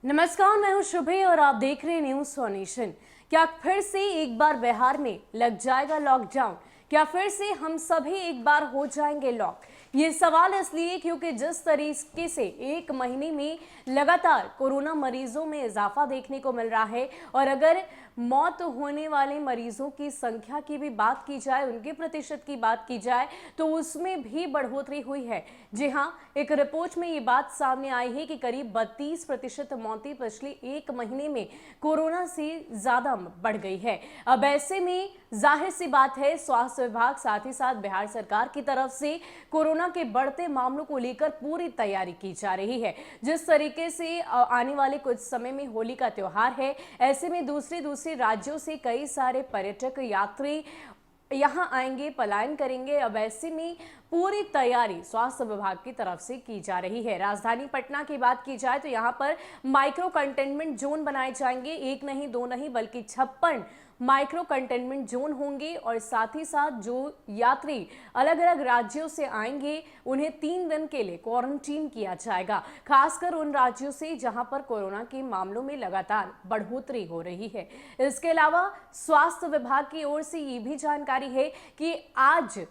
नमस्कार, मैं हूं शुभे और आप देख रहे हैं न्यूज फॉर नेशन। क्या फिर से एक बार बिहार में लग जाएगा लॉकडाउन? क्या फिर से हम सभी एक बार हो जाएंगे लॉक? ये सवाल इसलिए क्योंकि जिस तरीके से एक महीने में लगातार कोरोना मरीजों में इजाफा देखने को मिल रहा है और अगर मौत होने वाले मरीजों की संख्या की भी बात की जाए, उनके प्रतिशत की बात की जाए, तो उसमें भी बढ़ोतरी हुई है। जी हाँ, एक रिपोर्ट में ये बात सामने आई है कि करीब 32% मौतें पिछले एक महीने में कोरोना से ज्यादा बढ़ गई है। अब ऐसे में जाहिर सी बात है, स्वास्थ्य विभाग साथ ही साथ बिहार सरकार की तरफ से कोरोना के बढ़ते मामलों को लेकर पूरी तैयारी की जा रही है। जिस तरीके से आने वाले कुछ समय में होली का त्योहार है, ऐसे में दूसरे राज्यों से कई सारे पर्यटक यात्री यहाँ आएंगे, पलायन करेंगे। अब ऐसे में पूरी तैयारी स्वास्थ्य विभाग की तरफ से की जा रही है। राजधानी पटना की बात की जाए तो यहाँ पर माइक्रो कंटेनमेंट जोन बनाए जाएंगे। एक नहीं, दो नहीं, बल्कि 56 माइक्रो कंटेनमेंट जोन होंगे और साथ ही साथ जो यात्री अलग अलग राज्यों से आएंगे उन्हें 3 दिन के लिए क्वारंटीन किया जाएगा, खासकर उन राज्यों से जहां पर कोरोना के मामलों में लगातार बढ़ोतरी हो रही है। इसके अलावा स्वास्थ्य विभाग की ओर से ये भी जानकारी है कि आज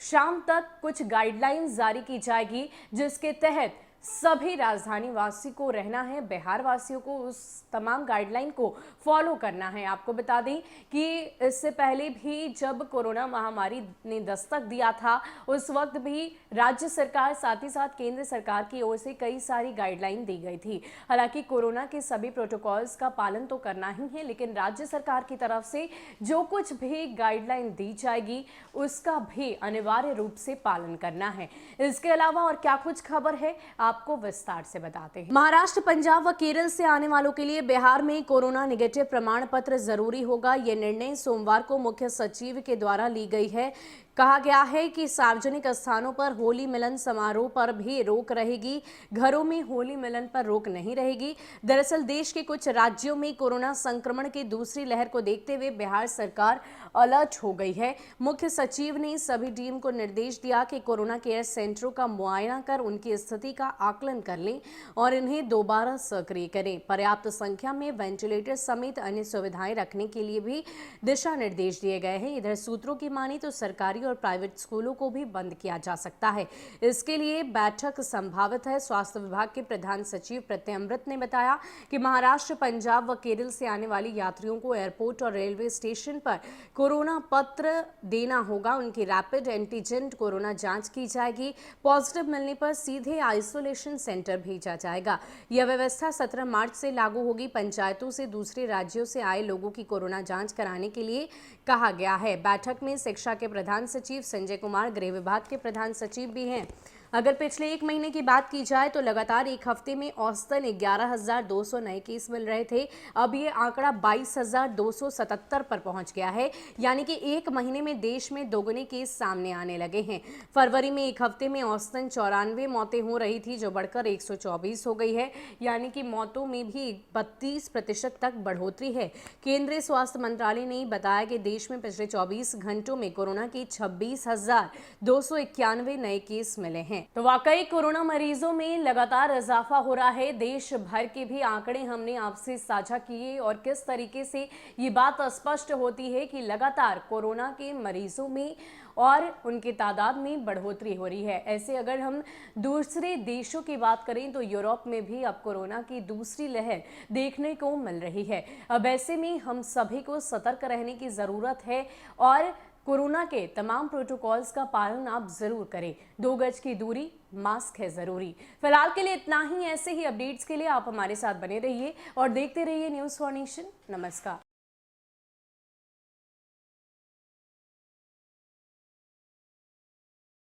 शाम तक कुछ गाइडलाइंस जारी की जाएगी, जिसके तहत सभी राजधानी वासी को रहना है, बिहार वासियों को उस तमाम गाइडलाइन को फॉलो करना है। आपको बता दें कि इससे पहले भी जब कोरोना महामारी ने दस्तक दिया था, उस वक्त भी राज्य सरकार साथ ही साथ केंद्र सरकार की ओर से कई सारी गाइडलाइन दी गई थी। हालांकि कोरोना के सभी प्रोटोकॉल्स का पालन तो करना ही है, लेकिन राज्य सरकार की तरफ से जो कुछ भी गाइडलाइन दी जाएगी उसका भी अनिवार्य रूप से पालन करना है। इसके अलावा और क्या कुछ खबर है आपको विस्तार से बताते हैं। महाराष्ट्र, पंजाब व केरल से आने वालों के लिए बिहार में कोरोना नेगेटिव प्रमाण पत्र जरूरी होगा। यह निर्णय सोमवार को मुख्य सचिव के द्वारा ली गई है। कहा गया है कि सार्वजनिक स्थानों पर होली मिलन समारोह पर भी रोक रहेगी, घरों में होली मिलन पर रोक नहीं रहेगी। दरअसल देश के कुछ राज्यों में कोरोना संक्रमण की दूसरी लहर को देखते हुए बिहार सरकार अलर्ट हो गई है। मुख्य सचिव ने सभी टीम को निर्देश दिया कि कोरोना केयर सेंटरों का मुआयना कर उनकी स्थिति का आकलन कर लें और इन्हें दोबारा सक्रिय करें। पर्याप्त संख्या में वेंटिलेटर समेत अन्य सुविधाएं रखने के लिए भी दिशा निर्देश दिए गए हैं। इधर सूत्रों की माने तो सरकारी और प्राइवेट स्कूलों को भी बंद किया जा सकता है। इसके लिए बैठक संभावित है। स्वास्थ्य विभाग के प्रधान सचिव प्रत्यय अमृत ने बताया कि महाराष्ट्र, पंजाब व केरल से आने वाले यात्रियों को एयरपोर्ट और रेलवे स्टेशन पर कोरोना पत्र देना होगा। उनकी रैपिड एंटीजन कोरोना जांच की जाएगी। पॉजिटिव मिलने पर सीधे आइसोलेशन सेंटर भेजा जाएगा। यह व्यवस्था 17 मार्च से लागू होगी। पंचायतों से दूसरे राज्यों से आए लोगों की कोरोना जांच कराने के लिए कहा गया है। बैठक में शिक्षा के प्रधान सचिव संजय कुमार, गृह विभाग के प्रधान सचिव भी हैं। अगर पिछले एक महीने की बात की जाए तो लगातार एक हफ्ते में औसतन 11,200 नए केस मिल रहे थे। अब ये आंकड़ा 22,277 पर पहुंच गया है, यानी कि एक महीने में देश में दोगुने केस सामने आने लगे हैं। फरवरी में एक हफ्ते में औसतन 94 मौतें हो रही थी, जो बढ़कर 124 हो गई है, यानी कि मौतों में भी 32% तक बढ़ोतरी है। केंद्रीय स्वास्थ्य मंत्रालय ने बताया कि देश में पिछले 24 घंटों में कोरोना के 26,291 नए केस मिले हैं। तो वाकई कोरोना मरीजों में लगातार इजाफा हो रहा है। देश भर के भी आंकड़े हमने आपसे साझा किए और किस तरीके से ये बात स्पष्ट होती है कि लगातार कोरोना के मरीजों में और उनकी तादाद में बढ़ोतरी हो रही है। ऐसे अगर हम दूसरे देशों की बात करें तो यूरोप में भी अब कोरोना की दूसरी लहर देखने को मिल रही है। अब ऐसे में हम सभी को सतर्क रहने की जरूरत है और कोरोना के तमाम प्रोटोकॉल्स का पालन आप जरूर करें। 2 गज की दूरी, मास्क है जरूरी। फिलहाल के लिए इतना ही। ऐसे ही अपडेट्स के लिए आप हमारे साथ बने रहिए और देखते रहिए न्यूज़ फॉर नेशन। नमस्कार।